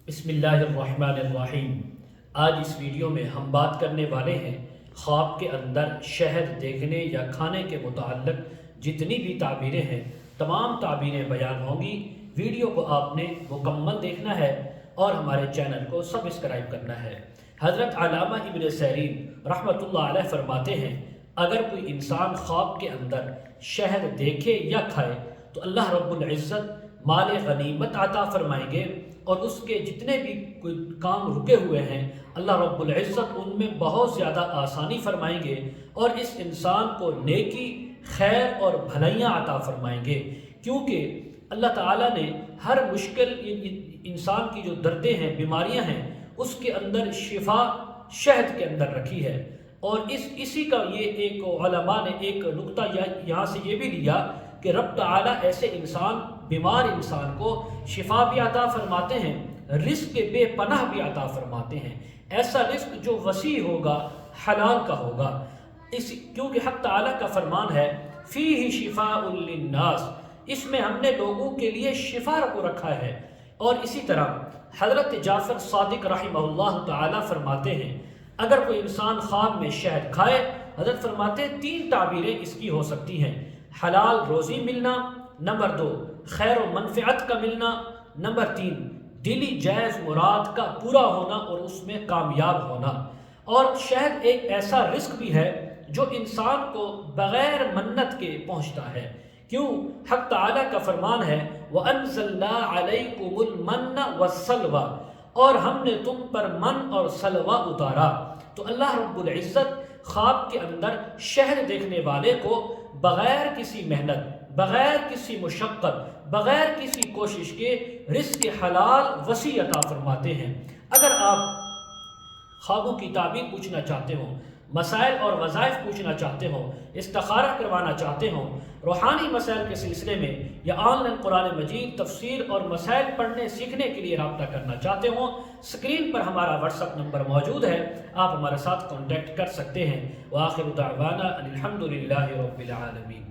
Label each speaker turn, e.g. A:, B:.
A: بسم اللہ الرحمن الرحیم۔ آج اس ویڈیو میں ہم بات کرنے والے ہیں خواب کے اندر شہد دیکھنے یا کھانے کے متعلق جتنی بھی تعبیریں ہیں تمام تعبیریں بیان ہوں گی۔ ویڈیو کو آپ نے مکمل دیکھنا ہے اور ہمارے چینل کو سبسکرائب کرنا ہے۔ حضرت علامہ ابن سیرین رحمۃ اللہ علیہ فرماتے ہیں اگر کوئی انسان خواب کے اندر شہد دیکھے یا کھائے تو اللہ رب العزت مال غنیمت عطا فرمائیں گے اور اس کے جتنے بھی کوئی کام رکے ہوئے ہیں اللہ رب العزت ان میں بہت زیادہ آسانی فرمائیں گے اور اس انسان کو نیکی، خیر اور بھلائیاں عطا فرمائیں گے، کیونکہ اللہ تعالیٰ نے ہر مشکل انسان کی جو دردیں ہیں، بیماریاں ہیں، اس کے اندر شفا شہد کے اندر رکھی ہے۔ اور اسی کا یہ ایک علماء نے ایک نقطہ یہاں سے یہ بھی لیا کہ رب تعالیٰ ایسے بیمار انسان کو شفا بھی عطا فرماتے ہیں، رزق کے بے پناہ بھی عطا فرماتے ہیں، ایسا رزق جو وسیع ہوگا، حلال کا ہوگا، کیونکہ حق تعالیٰ کا فرمان ہے فیہ شفاء للناس، اس میں ہم نے لوگوں کے لیے شفا کو رکھا ہے۔ اور اسی طرح حضرت جعفر صادق رحمہ اللہ تعالیٰ فرماتے ہیں اگر کوئی انسان خواب میں شہد کھائے، حضرت فرماتے ہیں 3 تعبیریں اس کی ہو سکتی ہیں: حلال روزی ملنا، نمبر 2 خیر و منفعت کا ملنا، نمبر 3 دلی جائز مراد کا پورا ہونا اور اس میں کامیاب ہونا۔ اور شہد ایک ایسا رزق بھی ہے جو انسان کو بغیر منت کے پہنچتا ہے، کیوں؟ حق تعالیٰ کا فرمان ہے وَأَنزَلْنَا عَلَيْكُمُ الْمَنَّ وَالسَّلْوَىٰ، اور ہم نے تم پر من اور سلوہ اتارا۔ تو اللہ رب العزت خواب کے اندر شہد دیکھنے والے کو بغیر کسی محنت، بغیر کسی مشقت، بغیر کسی کوشش کے رزق حلال وسیع عطا فرماتے ہیں۔ اگر آپ خوابوں کی تعبیر پوچھنا چاہتے ہو، مسائل اور وظائف پوچھنا چاہتے ہو، استخارہ کروانا چاہتے ہو، روحانی مسائل کے سلسلے میں یا آن لائن قرآن مجید تفسیر اور مسائل پڑھنے سیکھنے کے لیے رابطہ کرنا چاہتے ہو، اسکرین پر ہمارا واٹس ایپ نمبر موجود ہے، آپ ہمارے ساتھ کانٹیکٹ کر سکتے ہیں۔ وآخر دعوانا ان الحمد للہ رب العالمین۔